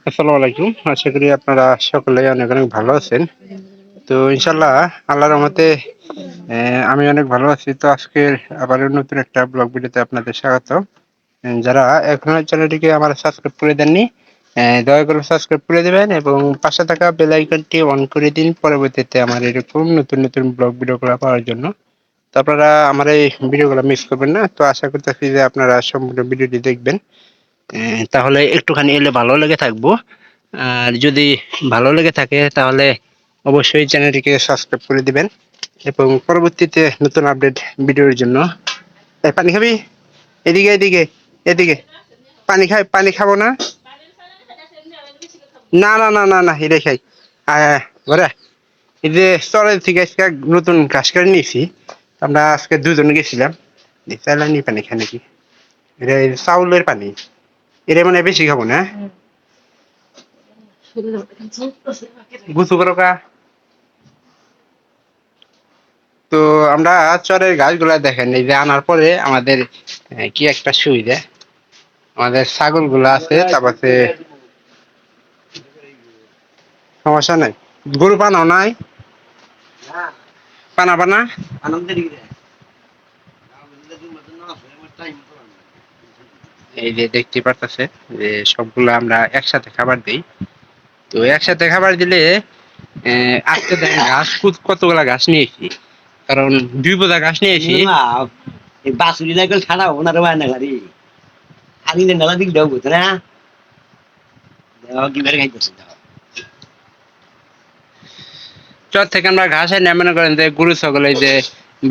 আসসালামু আলাইকুম। আশা করি আপনারা সকলেই অনেক, অনেক ভালো আছেন। তো ইনশাআল্লাহ আল্লাহর রহমতে আমি অনেক ভালো আছি। তো আজকের আবারও নতুন একটা ব্লগ ভিডিওতে আপনাদের স্বাগত। যারা এখনো চ্যানেলটিকে আমার সাবস্ক্রাইব করে দেননি, দয়া করে সাবস্ক্রাইব করে দেবেন এবং পাশে থাকা বেল আইকনটি অন করে দিন পরবর্তীতে আমার এরকম নতুন, নতুন ব্লগ ভিডিওগুলো পাওয়ার জন্য। তো আপনারা আমার এই ভিডিওগুলো মিস করবেন না। তো আশা করতেছি যে আপনারা সম্পূর্ণ ভিডিওটি দেখবেন। তাহলে একটুখানি এলে ভালো লেগে থাকবো। আর যদি ভালো লেগে থাকে তাহলে অবশ্যই চ্যানেলটিকে সাবস্ক্রাইব করে দিবেন এবং পরবর্তীতে নতুন আপডেট ভিডিওর জন্য পানি খাবি? এদিকে এদিকে এদিকে পানি খাবো না? না না না না না এটাই খাই। ঘরে এই যে চরের থেকে আজকে নতুন ঘাস কাটে নিয়েছি। আমরা আজকে দুজনে গেছিলাম। চাইলানি পানি খাই নাকি? এটা চাউলের পানি। এটা মানে বেশি খাবো না? গুছু করো কা। তো আমরা চরের গাছগুলা দেখেন এই যে আনার পরে আমাদের কি একটা সুবিধা, আমাদের ছাগল গুলা আছে, তারপরে সমস্যা নাই। গরু পানাও নাই, পানা পানা এই যে দেখতে পারতেছে যে সবগুলো আমরা একসাথে খাবার দিই। তো একসাথে খাবার দিলে আজকে দেখেন ঘাস কতগুলা ঘাস নিয়েছি, কারণ 2 বোঝা ঘাস নিয়েছি। বাসুরি লাগল ছাড়া ওনার বায়না গাড়ি আমি নালা দিক দাও বুঝ না কি বের খাইতেছে চর থেকে আমরা ঘাস এনে মনে করেন যে গরু ছাগল এই যে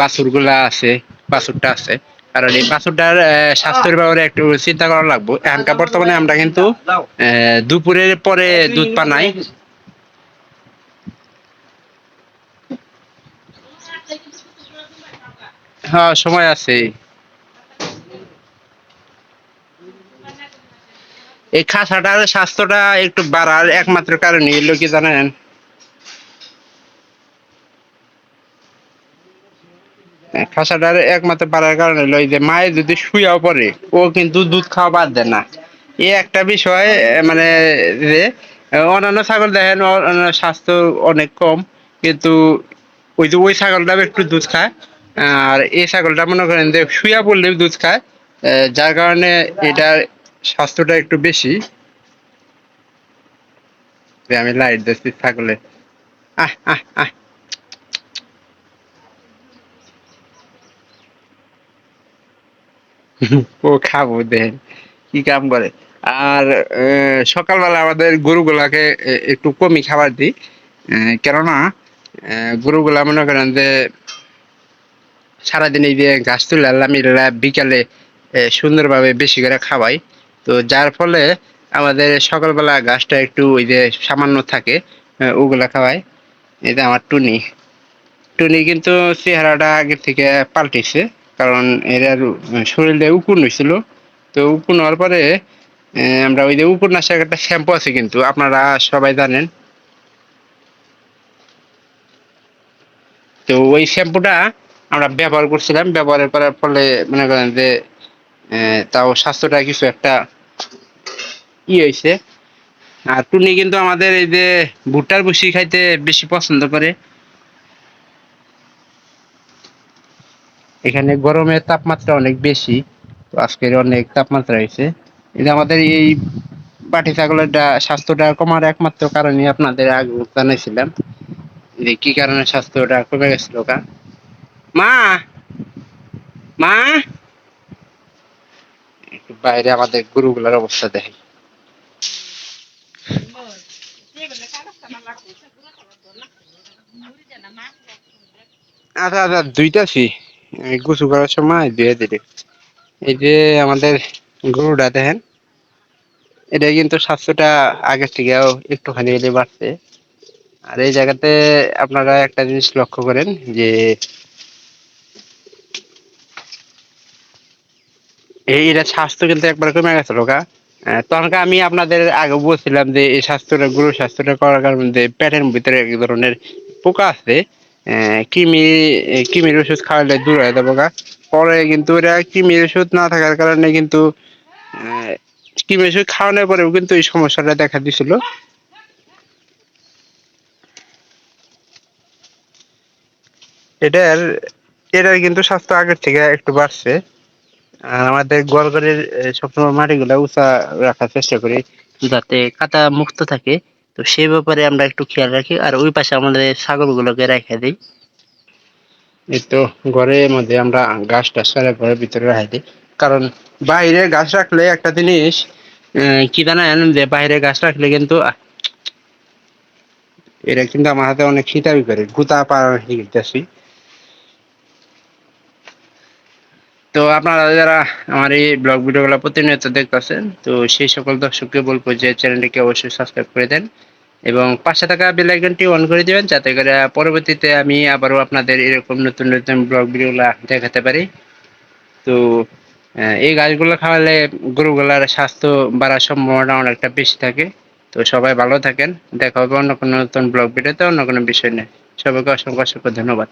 বাছুর গুলা আছে, বাছুরটা আছে, কারণ এই বাছুরটার স্বাস্থ্যের ব্যাপারে একটু চিন্তা করা লাগবে। এখনকার বর্তমানে আমরা কিন্তু দুপুরের পরে দুধ পানাই। হ্যাঁ সময় আছে। এই খাসাটার স্বাস্থ্যটা একটু বাড়ার একমাত্র কারণ হলো কি জানেন? খাসাটার একমাত্র বাড়ার কারণ হলো এই যে মায়ে যদি শুয়েও পড়ে ও কিন্তু দুধ খাওয়া বাদ দেয় না। এই একটা বিষয় মানে যে অন্যান্য ছাগল দেখেন স্বাস্থ্য অনেক কম, কিন্তু ওই যে ওই ছাগলটা একটু দুধ খায়, আর এই ছাগলটা মনে করেন যে শুয়া পড়লেও দুধ খায়, যার কারণে এটার স্বাস্থ্যটা একটু বেশি। যে আমি লাইট দিচ্ছি ছাগলে। আহ আহ আহ ও খাবো দেখেন কি কাম করে। আর সকালবেলা আমাদের গরুগুলাকে একটু কমই খাবার দিই, কেননা গরুগুলা মনে করেন যে সারাদিন এই যে ঘাস তুলে আনলাম, এরা বিকালে সুন্দরভাবে বেশি করে খাওয়াই। তো যার ফলে আমাদের সকালবেলা ঘাসটা একটু ওই যে সামান্য থাকে, ওগুলা খাওয়াই। এই যে আমার টুনি, টুনি কিন্তু চেহারাটা আগের থেকে পাল্টেছে, কারণ এর শরীরে উকুন হয়েছিল। তো উকুন হওয়ার পরে আমরা ওই যে উপন্যাসের একটা শ্যাম্পু আছে কিন্তু আপনারা সবাই জানেন। তো ওই শ্যাম্পুটা আমরা ব্যবহার করছিলাম, ব্যবহার করার ফলে মনে করেন যে তাও স্বাস্থ্যটা কিছু একটা হয়েছে। আর টুনি কিন্তু আমাদের এই যে ভুট্টার ভুসি খাইতে বেশি পছন্দ করে। এখানে গরমের তাপমাত্রা অনেক বেশি, তো আজকের অনেক তাপমাত্রা হয়েছে। এই যে আমাদের এই পাটি ছাগলের স্বাস্থ্যটা কমার একমাত্র কারণই আপনাদের আগে জানাইছিলাম যে কি কারণে স্বাস্থ্যটা কমে গেছিল। মা মা একটু বাইরে আমাদের গরুগুলার অবস্থা দেখে। আচ্ছা আচ্ছা দুইটাছি গোসল করার সময় ধুয়ে দিলে। এই যে আমাদের গরুটা দেখেন, এটা কিন্তু স্বাস্থ্যটা আগের থেকেও একটুখানি এলে বাড়ছে। আর এই জায়গাতে আপনারা একটা জিনিস লক্ষ্য করেন যে এটা স্বাস্থ্য কিন্তু একবার কমে গেছে লোকা। তখন আমি আপনাদের আগে বলছিলাম যে এই স্বাস্থ্যটা গরুর স্বাস্থ্যটা করার কারণে পেটের ভিতরে এক ধরনের পোকা আছে, কৃমি, কৃমির ওষুধ খাওয়ালে দূর হয়ে যাবো গা। পরে কিন্তু এটা কৃমির ওষুধ না থাকার কারণে কিন্তু কৃমি ওষুধ খাওয়ানোর পরেও কিন্তু এই সমস্যাটা দেখা দিছিল। এটার এটার কিন্তু স্বাস্থ্য আগের থেকে একটু বাড়ছে। আর আমাদের গোয়ালঘরের সবসময় মাটিগুলা উঁচা রাখার চেষ্টা করি যাতে কাদা মুক্ত থাকে। তো সেই ব্যাপারে আমরা একটু খেয়াল রাখি আর ওই পাশে আমাদের ছাগলগুলোকে রেখে দিই। এই তো ঘরের মধ্যে আমরা ঘাস টাস করে ঘরের ভিতরে রাখি দিই, কারণ বাইরে ঘাস রাখলে একটা জিনিস কি জানেন, যে বাইরে ঘাস রাখলে কিন্তু এটা কিন্তু আমার হাতে অনেক খিতাবি করে গুতা পাড়া শিখতেছি। তো আপনারা যারা আমার এই ব্লগ ভিডিওগুলো প্রতিনিয়ত দেখতেছেন, তো সেই সকল দর্শককে বলবো যে চ্যানেলটিকে অবশ্যই সাবস্ক্রাইব করে দেন এবং পাশে থাকা বেল আইকনটি অন করে দিবেন, যাতে করে পরবর্তীতে আমি আবারও আপনাদের এরকম নতুন নতুন ব্লগ ভিডিওগুলো দেখাতে পারি। তো এই গাছগুলো খাওয়ালে গরুগুলার স্বাস্থ্য বাড়ার সম্ভাবনা অনেকটা বেশি থাকে। তো সবাই ভালো থাকেন, দেখা হবে অন্য কোনো নতুন ব্লগ ভিডিওতে অন্য কোনো বিষয় নিয়ে। সবাইকে অসংখ্য অসংখ্য ধন্যবাদ।